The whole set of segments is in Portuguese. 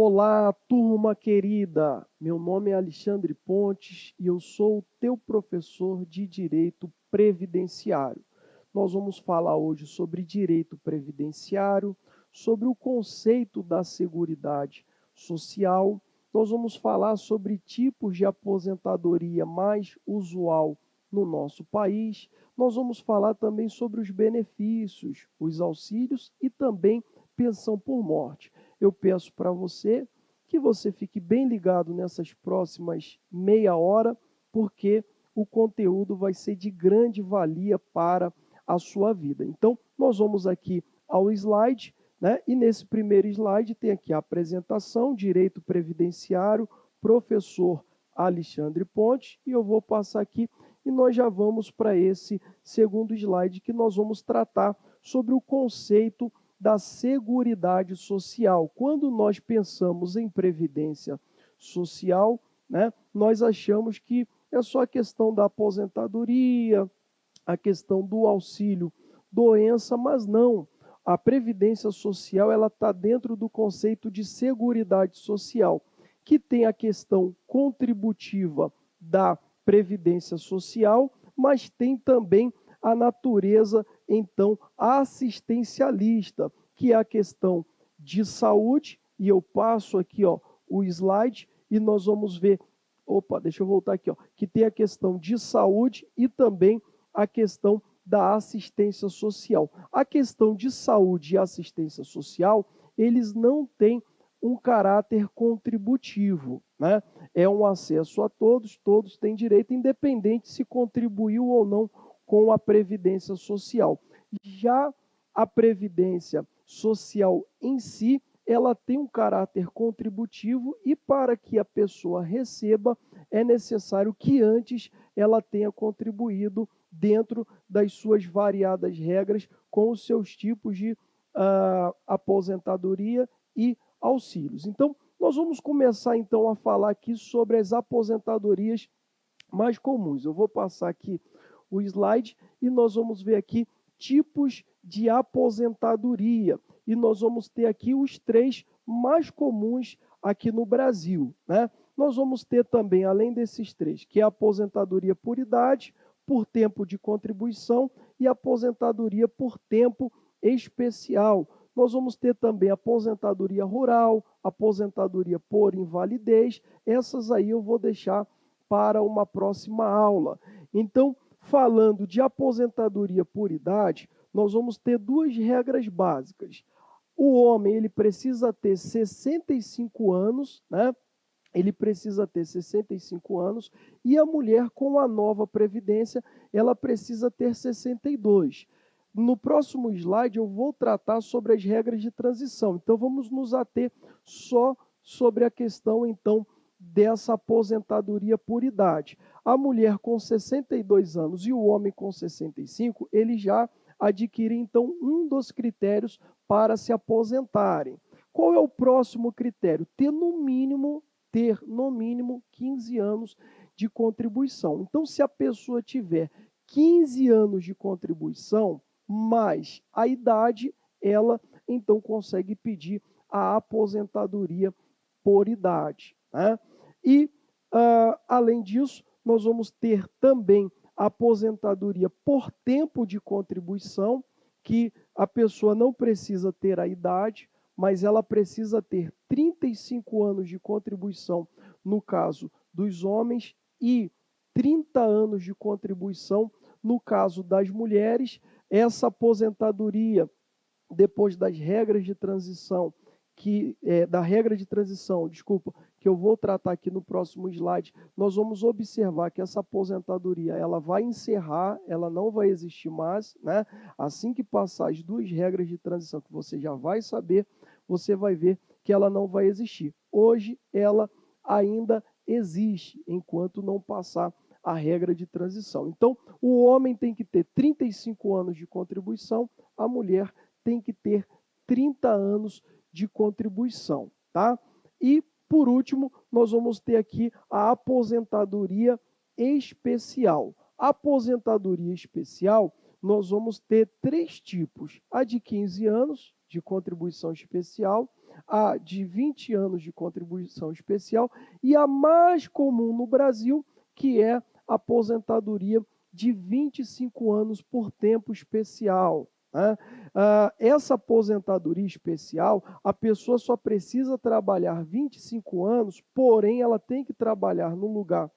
Olá, turma querida! Meu nome é Alexandre Pontes e eu sou o teu professor de Direito Previdenciário. Nós vamos falar hoje sobre direito previdenciário, sobre o conceito da Seguridade Social. Nós vamos falar sobre tipos de aposentadoria mais usual no nosso país. Nós vamos falar também sobre os benefícios, os auxílios e também pensão por morte. Eu peço para você que você fique bem ligado nessas próximas meia hora, porque o conteúdo vai ser de grande valia para a sua vida. Então, nós vamos aqui ao slide, né? E nesse primeiro slide tem aqui a apresentação, Direito Previdenciário, professor Alexandre Pontes, e eu vou passar aqui e nós já vamos para esse segundo slide que nós vamos tratar sobre o conceito da Seguridade Social. Quando nós pensamos em previdência social, né, nós achamos que é só a questão da aposentadoria, a questão do auxílio doença, mas não. A previdência social ela está dentro do conceito de seguridade social, que tem a questão contributiva da previdência social, mas tem também a natureza, então, assistencialista, que é a questão de saúde, e eu passo aqui o slide, e nós vamos ver, deixa eu voltar aqui, que tem a questão de saúde e também a questão da assistência social. A questão de saúde e assistência social, eles não têm um caráter contributivo, né? É um acesso a todos, todos têm direito, independente se contribuiu ou não com a Previdência Social. Já a Previdência Social em si, ela tem um caráter contributivo e para que a pessoa receba, é necessário que antes ela tenha contribuído dentro das suas variadas regras com os seus tipos de aposentadoria e auxílios. Então, nós vamos começar então a falar aqui sobre as aposentadorias mais comuns. Eu vou passar aqui o slide e nós vamos ver aqui tipos de aposentadoria. E nós vamos ter aqui os três mais comuns aqui no Brasil, né? Nós vamos ter também, além desses três, que é a aposentadoria por idade, por tempo de contribuição e aposentadoria por tempo especial. Nós vamos ter também aposentadoria rural, aposentadoria por invalidez. Essas aí eu vou deixar para uma próxima aula. Então, falando de aposentadoria por idade, nós vamos ter duas regras básicas. O homem ele precisa ter 65 anos, né? Ele precisa ter 65 anos e a mulher com a nova previdência, ela precisa ter 62. No próximo slide eu vou tratar sobre as regras de transição. Então vamos nos ater só sobre a questão então dessa aposentadoria por idade. A mulher com 62 anos e o homem com 65, eles já adquirem então um dos critérios para se aposentarem. Qual é o próximo critério? Ter no mínimo 15 anos de contribuição. Então, se a pessoa tiver 15 anos de contribuição, mais a idade, ela então consegue pedir a aposentadoria por idade, né? E, além disso, nós vamos ter também a aposentadoria por tempo de contribuição, que a pessoa não precisa ter a idade, mas ela precisa ter 35 anos de contribuição no caso dos homens e 30 anos de contribuição no caso das mulheres. Essa aposentadoria, depois das regras de transição, que eu vou tratar aqui no próximo slide, nós vamos observar que essa aposentadoria ela vai encerrar, ela não vai existir mais, né? Assim que passar as duas regras de transição, que você já vai saber, você vai ver que ela não vai existir. Hoje ela ainda existe, enquanto não passar a regra de transição. Então, o homem tem que ter 35 anos de contribuição, a mulher tem que ter 30 anos de contribuição, tá? E, por último, nós vamos ter aqui a aposentadoria especial. A aposentadoria especial, nós vamos ter três tipos. A de 15 anos, de contribuição especial, a de 20 anos de contribuição especial e a mais comum no Brasil, que é a aposentadoria de 25 anos por tempo especial. Né? Essa aposentadoria especial, a pessoa só precisa trabalhar 25 anos, porém ela tem que trabalhar num lugar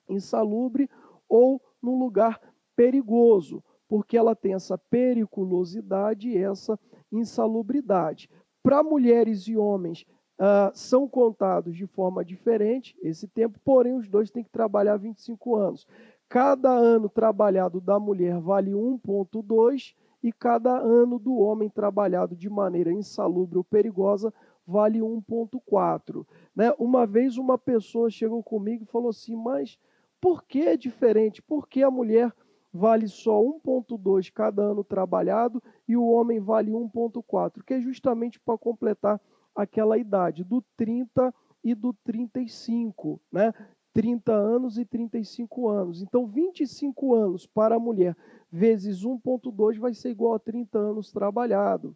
insalubre ou num lugar perigoso, porque ela tem essa periculosidade e essa insalubridade. Para mulheres e homens, são contados de forma diferente esse tempo, porém os dois têm que trabalhar 25 anos. Cada ano trabalhado da mulher vale 1,2 e cada ano do homem trabalhado de maneira insalubre ou perigosa vale 1,4. Né? Uma vez uma pessoa chegou comigo e falou assim, mas por que é diferente? Por que a mulher vale só 1,2 cada ano trabalhado e o homem vale 1,4? Que é justamente para completar aquela idade do 30 e do 35, né? 30 anos e 35 anos. Então, 25 anos para a mulher vezes 1,2 vai ser igual a 30 anos trabalhado.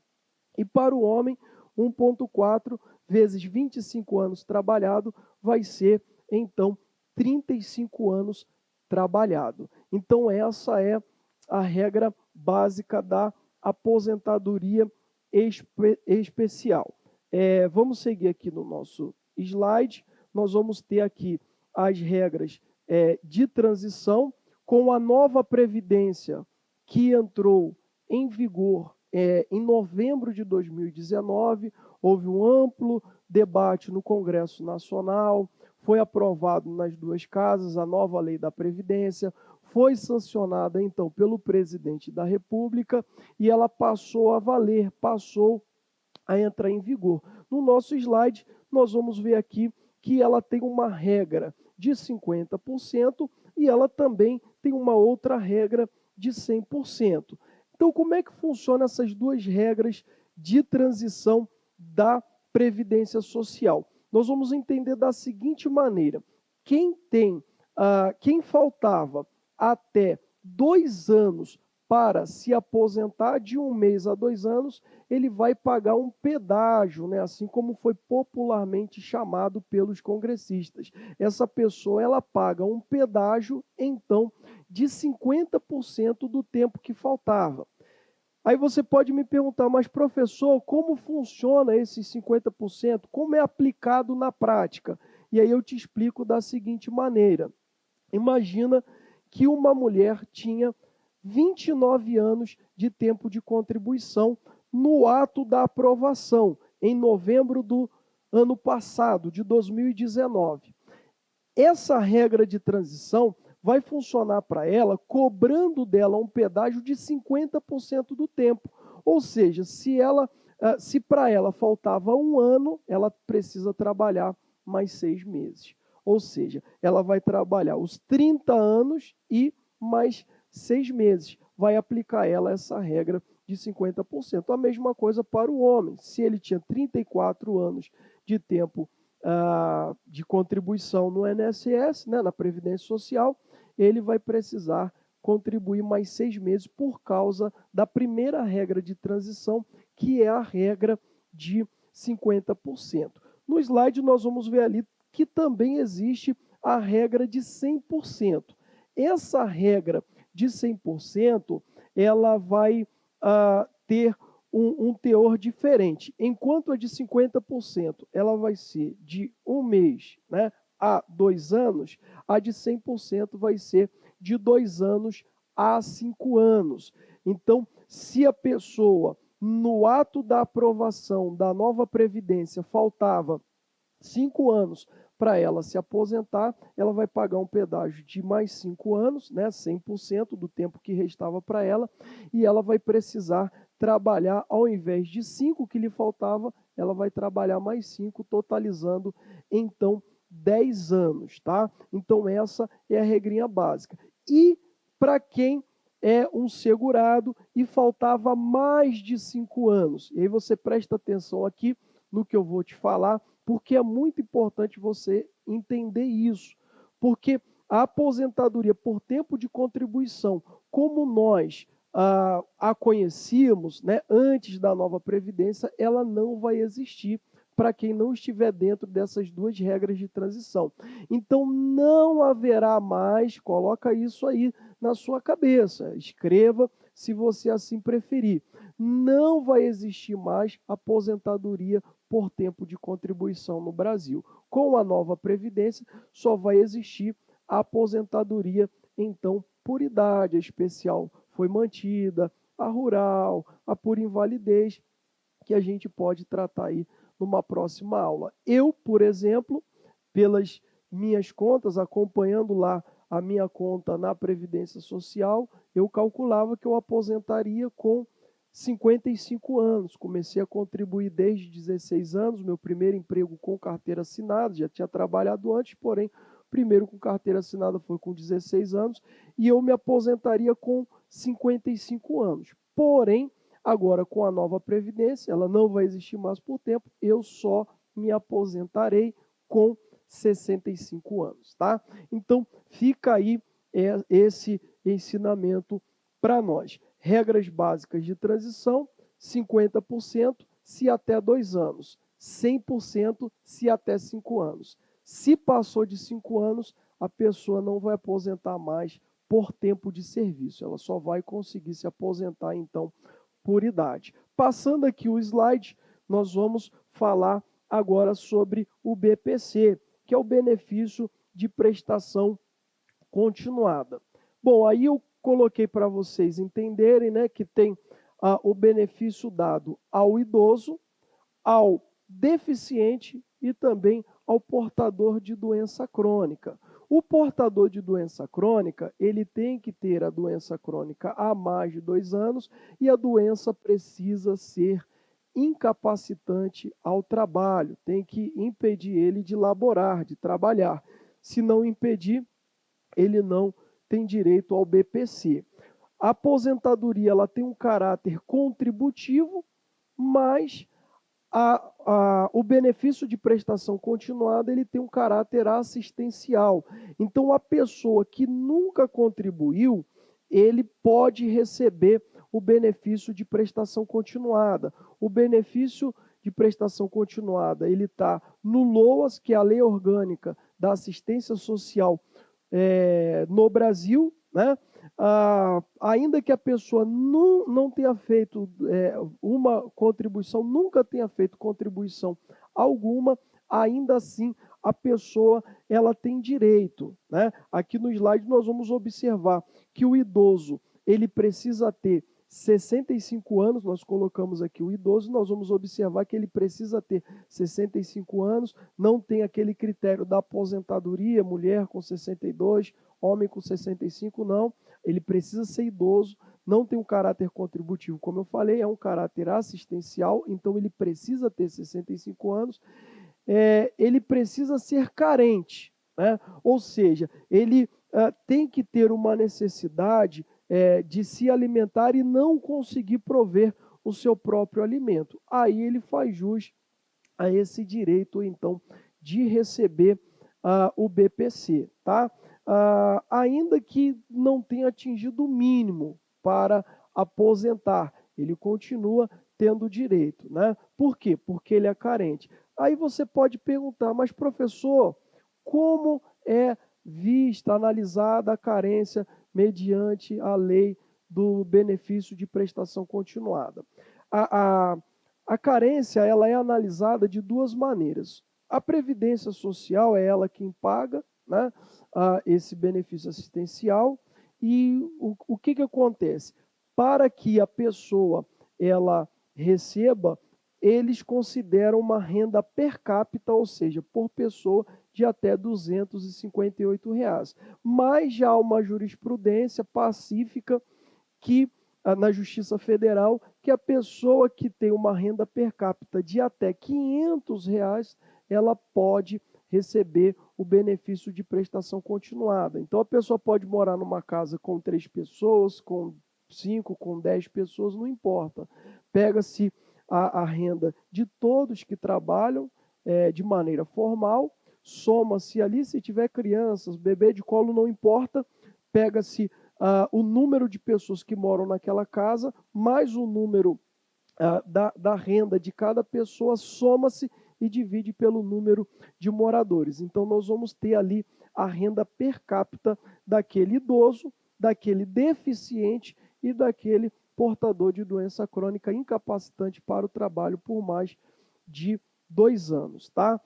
E para o homem, 1,4 vezes 25 anos trabalhado vai ser, então, 35 anos trabalhado. Então, essa é a regra básica da aposentadoria especial. Vamos seguir aqui no nosso slide. Nós vamos ter aqui as regras de transição com a nova Previdência que entrou em vigor em novembro de 2019. Houve um amplo debate no Congresso Nacional, foi aprovado nas duas casas a nova lei da Previdência, foi sancionada então pelo presidente da República e ela passou a valer, passou a entrar em vigor. No nosso slide, nós vamos ver aqui que ela tem uma regra de 50% e ela também tem uma outra regra de 100%. Então, como é que funcionam essas duas regras de transição da Previdência Social? Nós vamos entender da seguinte maneira: quem faltava até 2 anos para se aposentar, de 1 mês a 2 anos, ele vai pagar um pedágio, né? Assim como foi popularmente chamado pelos congressistas. Essa pessoa ela paga um pedágio, então, de 50% do tempo que faltava. Aí você pode me perguntar, mas professor, como funciona esses 50%? Como é aplicado na prática? E aí eu te explico da seguinte maneira. Imagina que uma mulher tinha 29 anos de tempo de contribuição no ato da aprovação, em novembro do ano passado, de 2019. Essa regra de transição vai funcionar para ela cobrando dela um pedágio de 50% do tempo. Ou seja, se para ela faltava 1 ano, ela precisa trabalhar mais 6 meses. Ou seja, ela vai trabalhar os 30 anos e mais 6 meses. Vai aplicar a ela essa regra de 50%. A mesma coisa para o homem. Se ele tinha 34 anos de tempo de contribuição no INSS, né, na Previdência Social, ele vai precisar contribuir mais 6 meses por causa da primeira regra de transição, que é a regra de 50%. No slide nós vamos ver ali que também existe a regra de 100%. Essa regra de 100%, ela vai ter um teor diferente. Enquanto a de 50%, ela vai ser de 1 mês, né, a 2 anos, a de 100% vai ser de 2 anos a 5 anos. Então, se a pessoa, no ato da aprovação da nova Previdência, faltava 5 anos para ela se aposentar, ela vai pagar um pedágio de mais 5 anos, né, 100% do tempo que restava para ela, e ela vai precisar trabalhar, ao invés de 5 que lhe faltava, ela vai trabalhar mais 5, totalizando, então, 10 anos, tá? Então, essa é a regrinha básica. E para quem é um segurado e faltava mais de 5 anos, e aí você presta atenção aqui no que eu vou te falar, porque é muito importante você entender isso. Porque a aposentadoria por tempo de contribuição, como nós a conhecíamos, né, antes da nova Previdência, ela não vai existir para quem não estiver dentro dessas duas regras de transição. Então, não haverá mais, coloca isso aí na sua cabeça, escreva se você assim preferir. Não vai existir mais aposentadoria por tempo de contribuição no Brasil. Com a nova Previdência, só vai existir a aposentadoria, então, por idade. A especial foi mantida, a rural, a por invalidez, que a gente pode tratar aí numa próxima aula. Eu, por exemplo, pelas minhas contas, acompanhando lá a minha conta na Previdência Social, eu calculava que eu aposentaria com 55 anos. Comecei a contribuir desde 16 anos, meu primeiro emprego com carteira assinada, já tinha trabalhado antes, porém, primeiro com carteira assinada foi com 16 anos, e eu me aposentaria com 55 anos. Porém, agora com a nova Previdência, ela não vai existir mais por tempo, eu só me aposentarei com 65 anos, tá? Então, fica aí esse ensinamento para nós. Regras básicas de transição, 50% se até 2 anos, 100% se até 5 anos. Se passou de 5 anos, a pessoa não vai aposentar mais por tempo de serviço, ela só vai conseguir se aposentar, então, por idade. Passando aqui o slide, nós vamos falar agora sobre o BPC, que é o benefício de prestação continuada. Bom, aí eu coloquei para vocês entenderem, né, que tem o benefício dado ao idoso, ao deficiente e também ao portador de doença crônica. O portador de doença crônica, ele tem que ter a doença crônica há mais de 2 anos e a doença precisa ser incapacitante ao trabalho, tem que impedir ele de laborar, de trabalhar. Se não impedir, ele não tem direito ao BPC. A aposentadoria ela tem um caráter contributivo, mas o benefício de prestação continuada ele tem um caráter assistencial. Então, a pessoa que nunca contribuiu, ele pode receber o benefício de prestação continuada. O benefício de prestação continuada ele está no LOAS, que é a Lei Orgânica da Assistência Social no Brasil, né? Ainda que a pessoa não tenha feito uma contribuição, nunca tenha feito contribuição alguma, ainda assim a pessoa ela tem direito, né? Aqui no slide nós vamos observar que o idoso ele precisa ter 65 anos, nós colocamos aqui o idoso, nós vamos observar que ele precisa ter 65 anos, não tem aquele critério da aposentadoria, mulher com 62, homem com 65, não. Ele precisa ser idoso, não tem um caráter contributivo, como eu falei, é um caráter assistencial, então ele precisa ter 65 anos, ele precisa ser carente, né? Ou seja, ele tem que ter uma necessidade de se alimentar e não conseguir prover o seu próprio alimento. Aí ele faz jus a esse direito, então, de receber o BPC, tá? Ainda que não tenha atingido o mínimo para aposentar, ele continua tendo direito, né? Por quê? Porque ele é carente. Aí você pode perguntar, mas professor, como é vista, analisada a carência mediante a lei do benefício de prestação continuada? A carência ela é analisada de duas maneiras. A Previdência Social é ela quem paga, né, esse benefício assistencial, e o que acontece? Para que a pessoa ela receba, eles consideram uma renda per capita, ou seja, por pessoa, de até R$ 258. Mas já há uma jurisprudência pacífica que na Justiça Federal, que a pessoa que tem uma renda per capita de até R$ 500, ela pode receber o benefício de prestação continuada. Então, a pessoa pode morar numa casa com 3 pessoas, com 5, com 10 pessoas, não importa. Pega-se a renda de todos que trabalham de maneira formal, soma-se ali, se tiver crianças, bebê de colo, não importa, pega-se o número de pessoas que moram naquela casa, mais o número da renda de cada pessoa, soma-se e divide pelo número de moradores. Então, nós vamos ter ali a renda per capita daquele idoso, daquele deficiente e daquele portador de doença crônica incapacitante para o trabalho por mais de 2 anos, tá?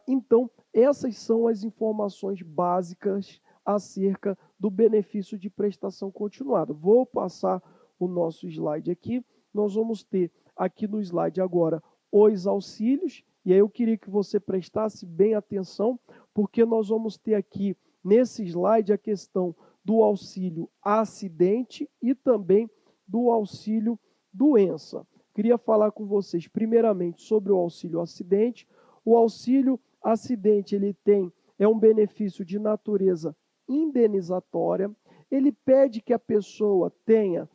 Então, essas são as informações básicas acerca do benefício de prestação continuada. Vou passar o nosso slide aqui. Nós vamos ter aqui no slide agora os auxílios, e aí eu queria que você prestasse bem atenção, porque nós vamos ter aqui nesse slide a questão do auxílio acidente e também do auxílio doença. Queria falar com vocês primeiramente sobre o auxílio acidente. O auxílio acidente é um benefício de natureza indenizatória. Ele pede que a pessoa tenha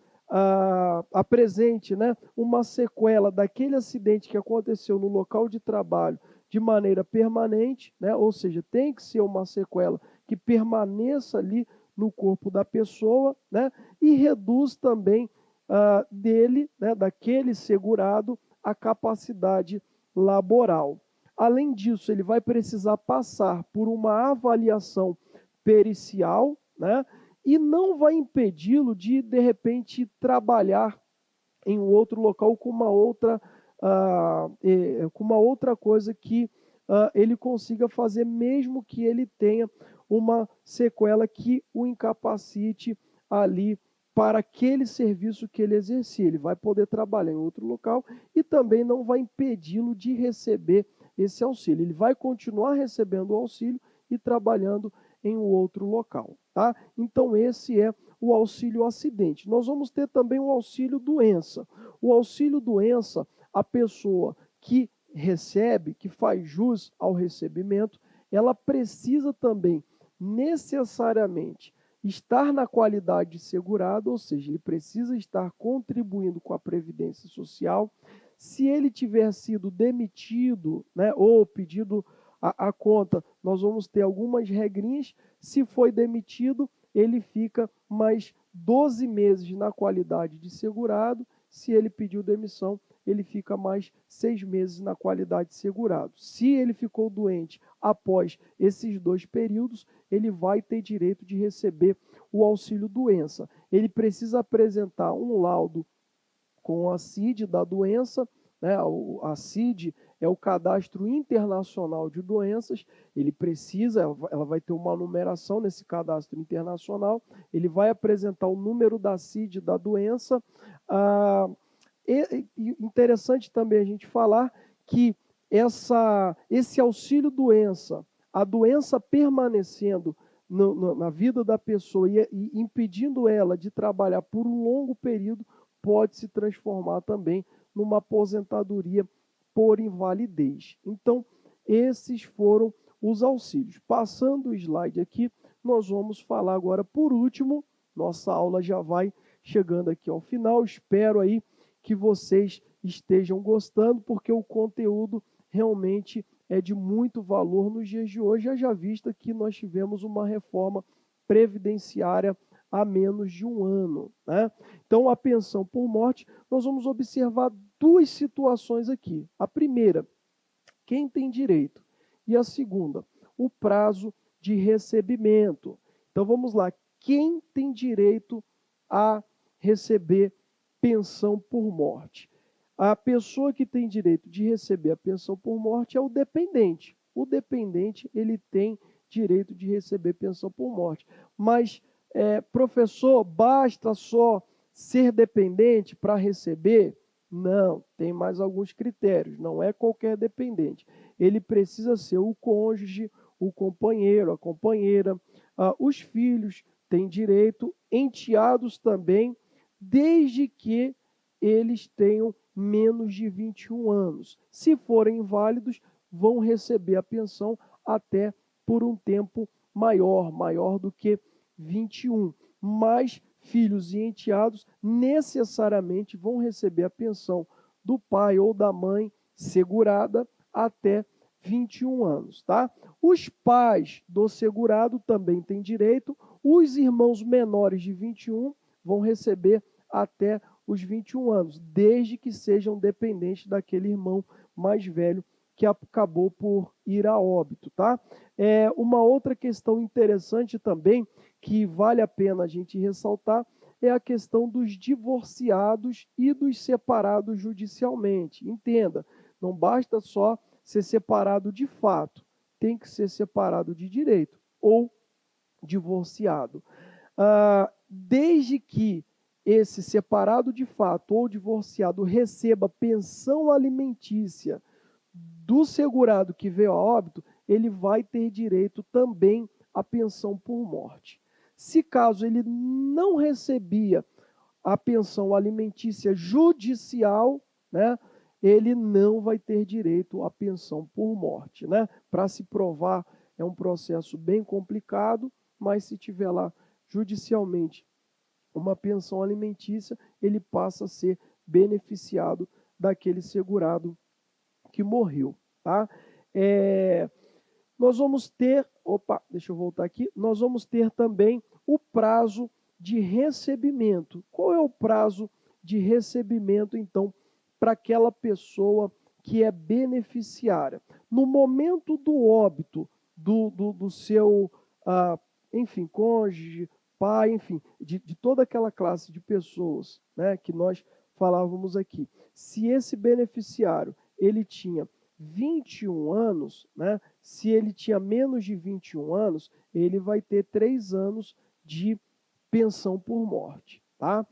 apresente, né, uma sequela daquele acidente que aconteceu no local de trabalho de maneira permanente, né, ou seja, tem que ser uma sequela que permaneça ali no corpo da pessoa, né, e reduz também dele, né, daquele segurado, a capacidade laboral. Além disso, ele vai precisar passar por uma avaliação pericial, né, e não vai impedi-lo de repente, trabalhar em um outro local com uma outra coisa que ele consiga fazer, mesmo que ele tenha uma sequela que o incapacite ali para aquele serviço que ele exercia. Ele vai poder trabalhar em outro local e também não vai impedi-lo de receber esse auxílio. Ele vai continuar recebendo o auxílio e trabalhando em um outro local, tá? Então, esse é o auxílio acidente. Nós vamos ter também o auxílio doença. O auxílio doença, a pessoa que recebe, que faz jus ao recebimento, ela precisa também necessariamente estar na qualidade de segurado, ou seja, ele precisa estar contribuindo com a Previdência Social. Se ele tiver sido demitido, né, ou pedido a conta, nós vamos ter algumas regrinhas. Se foi demitido, ele fica mais 12 meses na qualidade de segurado. Se ele pediu demissão, ele fica mais 6 meses na qualidade de segurado. Se ele ficou doente após esses 2 períodos, ele vai ter direito de receber o auxílio doença. Ele precisa apresentar um laudo com a CID da doença, né? A CID é o Cadastro Internacional de Doenças. Ela vai ter uma numeração nesse cadastro internacional, ele vai apresentar o número da CID da doença. Interessante também a gente falar que esse auxílio doença, a doença permanecendo na vida da pessoa e impedindo ela de trabalhar por um longo período, pode se transformar também numa aposentadoria por invalidez. Então, esses foram os auxílios. Passando o slide aqui, nós vamos falar agora, por último, nossa aula já vai chegando aqui ao final. Espero aí que vocês estejam gostando, porque o conteúdo realmente é de muito valor nos dias de hoje, haja vista que nós tivemos uma reforma previdenciária há menos de um ano, né? Então, a pensão por morte, nós vamos observar 2 situações aqui. A primeira, quem tem direito? E a segunda, o prazo de recebimento. Então, vamos lá. Quem tem direito a receber pensão por morte? A pessoa que tem direito de receber a pensão por morte é o dependente. O dependente, ele tem direito de receber pensão por morte. Mas, professor, basta só ser dependente para receber? Não, tem mais alguns critérios. Não é qualquer dependente. Ele precisa ser o cônjuge, o companheiro, a companheira, os filhos têm direito, enteados também, desde que eles tenham menos de 21 anos. Se forem inválidos, vão receber a pensão até por um tempo maior do que 21. Mas filhos e enteados necessariamente vão receber a pensão do pai ou da mãe segurada até 21 anos, tá? Os pais do segurado também têm direito. Os irmãos menores de 21 vão receber até os 21 anos, desde que sejam dependentes daquele irmão mais velho que acabou por ir a óbito, tá? Uma outra questão interessante também, que vale a pena a gente ressaltar, é a questão dos divorciados e dos separados judicialmente. Entenda, não basta só ser separado de fato, tem que ser separado de direito ou divorciado. Desde que esse separado de fato ou divorciado receba pensão alimentícia do segurado que veio a óbito, ele vai ter direito também à pensão por morte. Se caso ele não recebia a pensão alimentícia judicial, né, ele não vai ter direito à pensão por morte, né? Para se provar é um processo bem complicado, mas se tiver lá judicialmente uma pensão alimentícia, ele passa a ser beneficiado daquele segurado que morreu, tá? Nós vamos ter, deixa eu voltar aqui, nós vamos ter também o prazo de recebimento. Qual é o prazo de recebimento, então, para aquela pessoa que é beneficiária? No momento do óbito do seu, enfim, cônjuge, pai, enfim, de toda aquela classe de pessoas, né, que nós falávamos aqui. Se esse beneficiário ele tinha 21 anos, né, se ele tinha menos de 21 anos, ele vai ter 3 anos de pensão por morte, tá?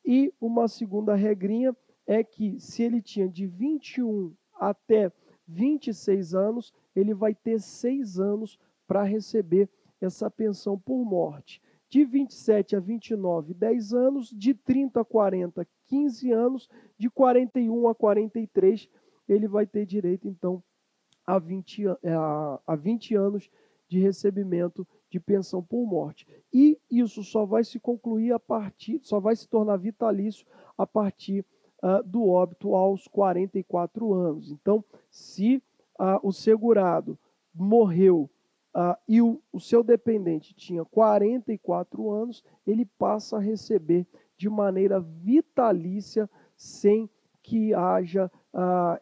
E uma segunda regrinha é que se ele tinha de 21 até 26 anos, ele vai ter 6 anos para receber essa pensão por morte. De 27 a 29, 10 anos, de 30 a 40, 15 anos, de 41 a 43, ele vai ter direito, então, a 20 anos de recebimento de pensão por morte. E isso só vai se concluir só vai se tornar vitalício a partir do óbito aos 44 anos. Então, se o segurado morreu e o seu dependente tinha 44 anos, ele passa a receber de maneira vitalícia, sem que haja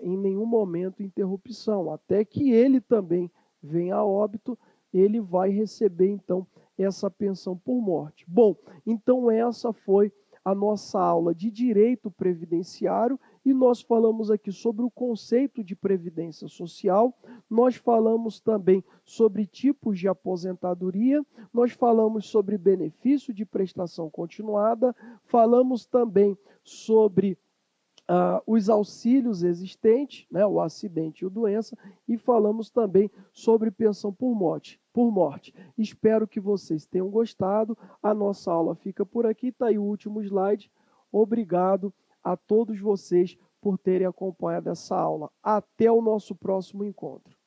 em nenhum momento interrupção, até que ele também venha a óbito, ele vai receber então essa pensão por morte. Bom, então essa foi a nossa aula de direito previdenciário e nós falamos aqui sobre o conceito de previdência social, nós falamos também sobre tipos de aposentadoria, nós falamos sobre benefício de prestação continuada, falamos também sobre os auxílios existentes, né, o acidente e o doença, e falamos também sobre pensão por morte. Espero que vocês tenham gostado. A nossa aula fica por aqui, está aí o último slide. Obrigado a todos vocês por terem acompanhado essa aula. Até o nosso próximo encontro.